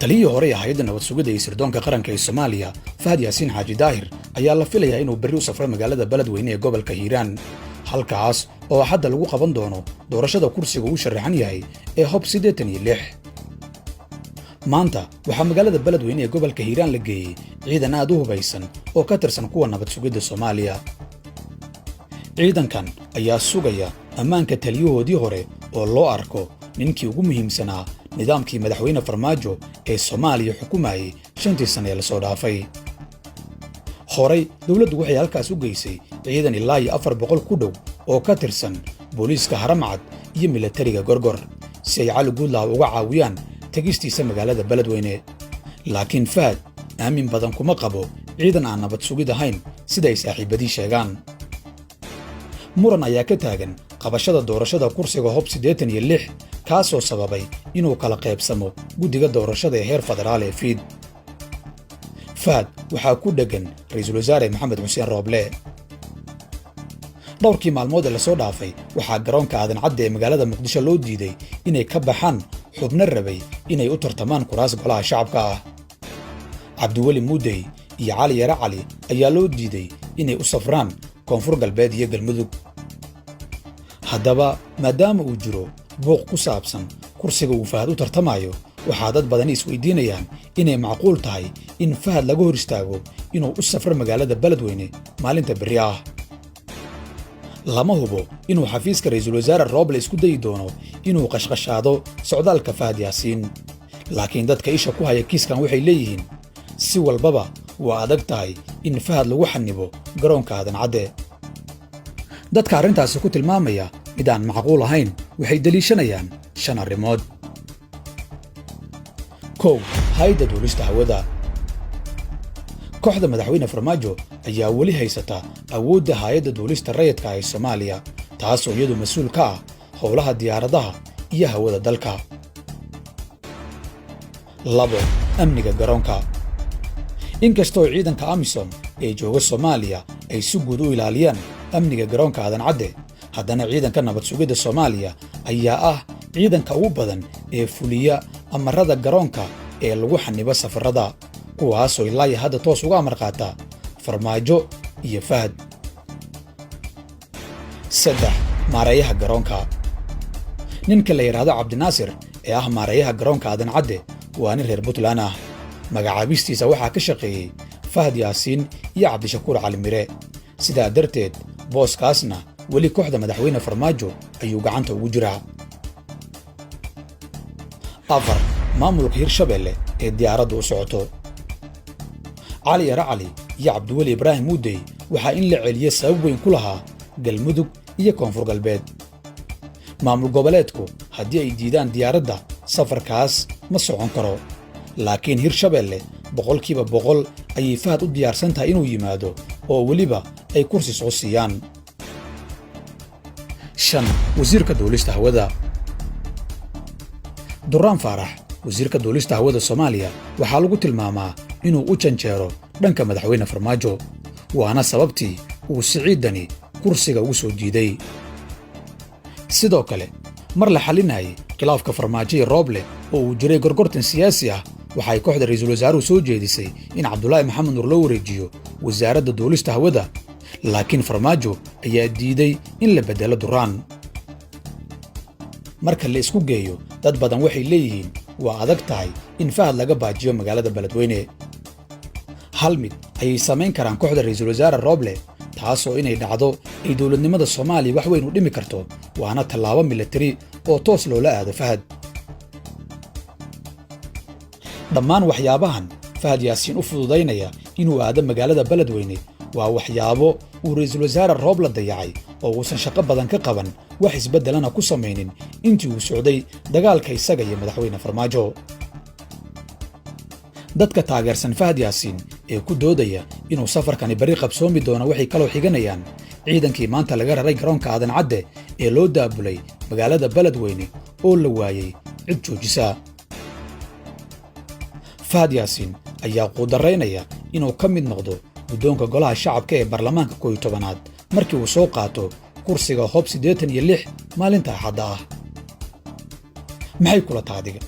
taliyihii hore ee hay'adda nabad sugidda iyo sirdoonka qaranka ee Soomaaliya Fahad Yaasiin Xaaji Daahir ayaa la filayaa inuu berri u safro magaalada Beledweyne ee gobolka Hiiraan halkaas oo hadda lagu qaban doono doorashada kursiga uu sharaxan yahay ee Hob 86 maanta waxaa magaalada Beledweyne ee gobolka Hiiraan la geeyay ciidan aad u hubaysan oo ka tirsan kuwa nabad sugidda Soomaaliya ciidankan ayaa sugaya ammaanka taliyahoodii hore oo loo arko ninkii ugu muhiimsanaa nidaamkii madaxweyne Farmaajo ee Soomaaliya xukumayay 5 sano ee la soo dhaafay. Horay dawladdu waxay halkaas u geysay ciidan ilaa 400 ku dhow oo ka tirsan booliiska Haramcad iyo militariga Gorgor si ay Cali Guudlaaw uga caawiyaan tagistiisa magaalada Beledweyne. Laakiin Fahad aamin badan kuma qabo ciidan aan nabad sugid ahayn sida ay saaxiibadii sheegaan. Muran ayaa ka taagan qabashada doorashada kursiga Hob 86 kaasoo sababay inuu kala qaybsamo guddiga doorashada ee heer federaal ee FID. Fahad waxaa ku dhagan ra'iisul wasaare Maxamed Xuseen Rooble. dhowrkii maalmood ee la soo dhaafay waxaa garoonka aadan cadde ee magaalada Muqdisho loo diiday inay ka baxaan xubno rabay inay u tartamaan kuraas golaha shacabka ah. Cabdiweli Muudey iyo Cali Yare Cali ayaa loo diiday inay u safraan Koonfur Galbeed iyo Galmudug. Haddaba maadaama uu jiro buuq ku saabsan kursiga uu Fahad u tartamayo waxaa dad badan isweydiinayaan inay macquul tahay in Fahad laga hor istaago inuu u safro magaalada Beledweyne maalinta berri ah. lama hubo inuu xafiiska ra'iisul wasaare Rooble isku dayi doono inuu qashqashaado socdaalka Fahad Yaasiin, laakiin dadka isha ku haya kiiskan waxay leeyihiin si walbaba waa adag tahay in Fahad lagu xanibo garoonka aadan cadde. dadka arrintaasi ku tilmaamaya mid aan macquul ahayn waxay daliishanayaan 5 arrimood. hay'adda duulista hawada. kooxda madaxweyne Farmaajo ayaa weli haysata awoodda hay'adda duulista rayidka ee Soomaaliya taasoo iyadu mas'uul ka ah howlaha diyaaradaha iyo hawada dalka. 2. amniga garoonka. inkastoo ciidanka AMISOM ee jooga Soomaaliya ay si guud u ilaaliyaan amniga garoonka aadan cadde haddana ciidanka nabad sugidda Soomaaliya ayaa ah ciidanka ugu badan ee fuliya amarada garoonka ee lagu xanibo safarada kuwaasoo ilaa hadda toos uga amar qaata Farmaajo iyo Fahad. 3. maareeyaha garoonka. ninka la yiraahdo Cabdinaasir ee ah maareeyaha garoonka aadan cadde waa nin reer Puntland ah. magacaabistiisa waxaa ka shaqeeyay Fahad Yaasiin iyo Cabdishakuur Cali Mire, sidaa darteed booskaasna weli kooxda madaxweyne Farmaajo ayuu gacanta ugu jiraa. 4. maamulka Hirshabelle ee diyaaraddu u socoto. Cali Yare Cali iyo Cabdiweli Ibraahim Muudey waxaa in la celiyay sabab weyn ku lahaa Galmudug iyo Koonfur Galbeed. maamul goboleedku haddii ay diidaan diyaaradda safarkaas ma socon karo, laakiin Hirshabelle 100% ayay Fahad u diyaarsan tahay inuu yimaado oo weliba ay kursi soo siiyaan. 5. wasiirka duulista hawada. Duraan Faarax, wasiirka duulista hawada Soomaaliya waxaa lagu tilmaamaa inuu u janjeero dhanka madaxweyne Farmaajo, waana sababtii uu Siciidani kursiga ugu soo diiday. sidoo kale mar la xalinayay khilaafka Farmaajo iyo Rooble oo uu jiray gorgortan siyaasi ah waxay kooxda ra'iisul wasaaruhu soo jeedisay in Cabdullaahi Maxamed Nuur loo wareejiyo wasaaradda duulista hawada, laakiin Farmaajo ayaa diiday in la bedelo Duraan. marka la isku geeyo dad badan waxay leeyihiin waa adag tahay in Fahad laga baajiyo magaalada Beledweyne. hal mid ayay samayn karaan kooxda ra'iisul wasaare Rooble taasoo inay dhacdo ay dowladnimada Soomaaliya wax weyn u dhimi karto, waana tallaabo militari oo toos loola aado Fahad. dhammaan waxyaabahan Fahad Yaasiin u fududaynaya inuu aado magaalada Beledweyne waa waxyaabo uu ra'iisul wasaare Rooble dayacay oo uusan shaqo badan ka qaban wax isbeddelana ku samaynin intii uu socday dagaalka isaga iyo madaxweyne Farmaajo. dadka taageersan Fahad Yaasiin ee ku doodaya inuu safarkani bari qabsoomi doono waxay kaloo xiganayaan ciidankii maanta laga raray garoonka aadan cadde ee loo daabulay magaalada Beledweyne oo la waayay cid joojisa. Fahad Yaasiin ayaa quudaraynaya inuu ka mid noqdo guddoonka golaha shacabka ee baarlamaanka 11aad markii uu soo qaato kursiga Hob 86 maalinta Axadda ah. maxay kula taadiga